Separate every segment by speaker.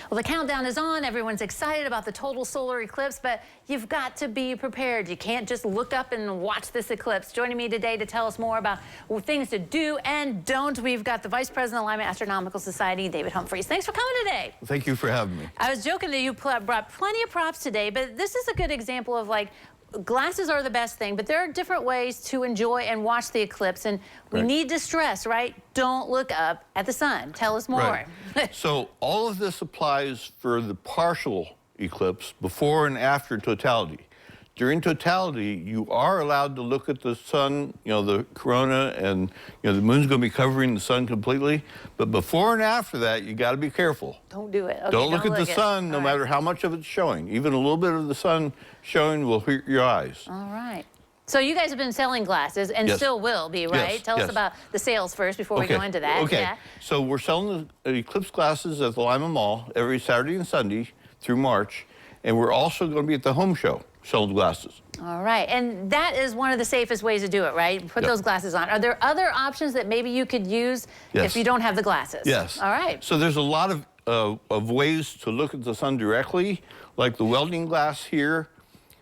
Speaker 1: Well, the countdown is on. Everyone's excited about the total solar eclipse, but you've got to be prepared. You can't just look up and watch this eclipse. Joining me today to tell us more about things to do and don't, we've got the Vice President of Lima Astronomical Society, David Humphreys. Thanks for coming today.
Speaker 2: Thank you for having me. I
Speaker 1: was joking that you brought plenty of props today, but this is a good example of like, glasses are the best thing, but there are different ways to enjoy and watch the eclipse, and we need to stress, right? Don't look up at the sun. Tell us more.
Speaker 2: Right. So all of this applies for the partial eclipse, before and after totality. During totality, you are allowed to look at the sun, you know, the corona, and the moon's going to be covering the sun completely. But before and after that, you got to be careful.
Speaker 1: Don't do it. Okay,
Speaker 2: don't look at the sun, no matter how much of it's showing. Even a little bit of the sun showing will hurt your eyes.
Speaker 1: All right. So you guys have been selling glasses and still will be, right?
Speaker 2: Yes,
Speaker 1: Tell us about the sales first before we go into that.
Speaker 2: Okay.
Speaker 1: Yeah.
Speaker 2: So we're selling the eclipse glasses at the Lima Mall every Saturday and Sunday through March, and we're also going to be at the home show selling glasses.
Speaker 1: All right, and that is one of the safest ways to do it, right? Put those glasses on. Are there other options that maybe you could use if you don't have the glasses?
Speaker 2: Yes.
Speaker 1: All right.
Speaker 2: So there's a lot of ways to look at the sun directly, like the welding glass here.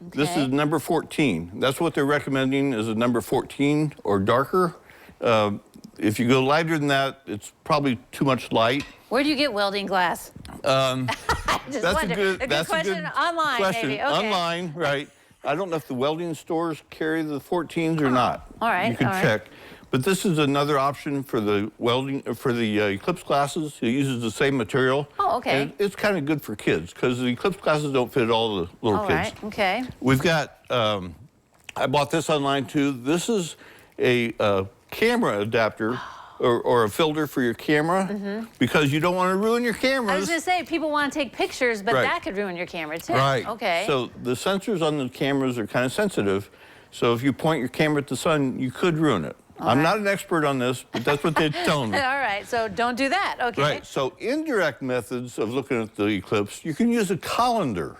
Speaker 2: Okay. This is number 14. That's what they're recommending, is a number 14 or darker. If you go lighter than that, it's probably too much light.
Speaker 1: Where do you get welding glass?
Speaker 2: That's a good question.
Speaker 1: Online, maybe. Okay.
Speaker 2: Online, right. I don't know if the welding stores carry the 14s or not.
Speaker 1: All right.
Speaker 2: You can check. But this is another option for the welding, for the eclipse glasses. It uses the same material.
Speaker 1: Oh, okay.
Speaker 2: And it's kind of good for kids because the eclipse glasses don't fit all the little kids.
Speaker 1: Right. Okay.
Speaker 2: We've got, I bought this online too. This is a camera adapter. Or a filter for your camera, because you don't want to ruin your cameras.
Speaker 1: I was going to say, people want to take pictures, but that could ruin your camera too.
Speaker 2: Right.
Speaker 1: Okay.
Speaker 2: So the sensors on the cameras are kind of sensitive. So if you point your camera at the sun, you could ruin it. I'm not an expert on this, but that's what they're telling me.
Speaker 1: All right, so don't do that. Okay.
Speaker 2: Right. So indirect methods of looking at the eclipse, you can use a colander.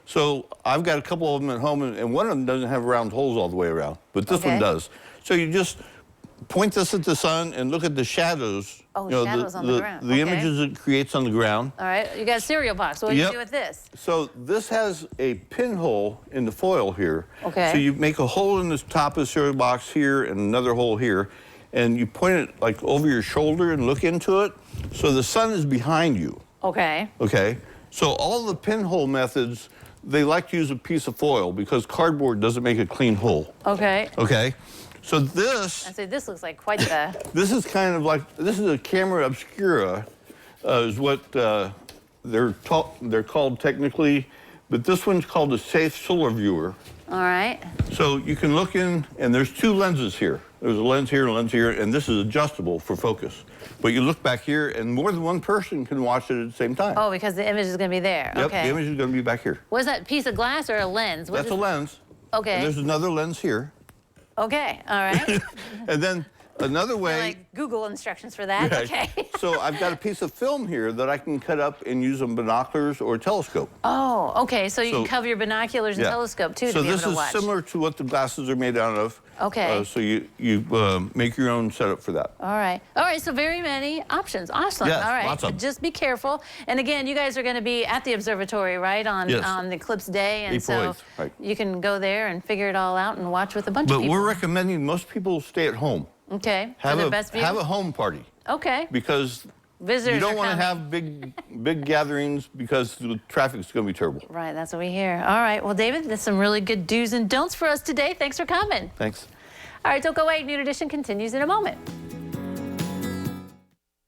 Speaker 2: So I've got a couple of them at home, and one of them doesn't have round holes all the way around, but this one does. So you just point this at the sun and look at the shadows.
Speaker 1: Oh, shadows on the ground.
Speaker 2: The images it creates on the ground.
Speaker 1: All right, you got a cereal box. What do you do with this?
Speaker 2: So this has a pinhole in the foil here.
Speaker 1: Okay.
Speaker 2: So you make a hole in the top of the cereal box here and another hole here, and you point it like over your shoulder and look into it. So the sun is behind you. Okay. Okay. So all the pinhole methods, they like to use a piece of foil because cardboard doesn't make a clean hole. Okay. Okay. So this...
Speaker 1: I say this looks like quite the...
Speaker 2: This is kind of like, this is a camera obscura, is what they're called technically, but this one's called a safe solar viewer.
Speaker 1: All right.
Speaker 2: So you can look in, and there's two lenses here. There's a lens here and a lens here, and this is adjustable for focus. But you look back here, and more than one person can watch it at the same time.
Speaker 1: Oh, because the image is going to be there.
Speaker 2: Yep,
Speaker 1: okay.
Speaker 2: The image is going to be back here.
Speaker 1: Was that a piece of glass or a lens?
Speaker 2: That's a lens.
Speaker 1: Okay.
Speaker 2: And there's another lens here.
Speaker 1: Okay, all right.
Speaker 2: And then another way...
Speaker 1: Like Google instructions for that, okay.
Speaker 2: So I've got a piece of film here that I can cut up and use on binoculars or a telescope.
Speaker 1: Oh, okay, so you can cover your binoculars and telescope too to be able to watch. So this is similar
Speaker 2: to what the glasses are made out of.
Speaker 1: Okay.
Speaker 2: So you make your own setup for that.
Speaker 1: All right, so very many options. Awesome.
Speaker 2: Yes,
Speaker 1: all right,
Speaker 2: lots of them.
Speaker 1: Just be careful. And again, you guys are going to be at the observatory, right, on the eclipse day, and so you can go there and figure it all out and watch with a bunch of people.
Speaker 2: But we're recommending most people stay at home.
Speaker 1: Okay.
Speaker 2: Have a home party.
Speaker 1: Okay.
Speaker 2: Because
Speaker 1: visitors
Speaker 2: you don't want to have big gatherings because the traffic's going to be terrible.
Speaker 1: Right, that's what we hear. All right, well, David, there's some really good do's and don'ts for us today. Thanks for coming.
Speaker 2: Thanks.
Speaker 1: All right, don't go away. Noon Edition continues in a moment.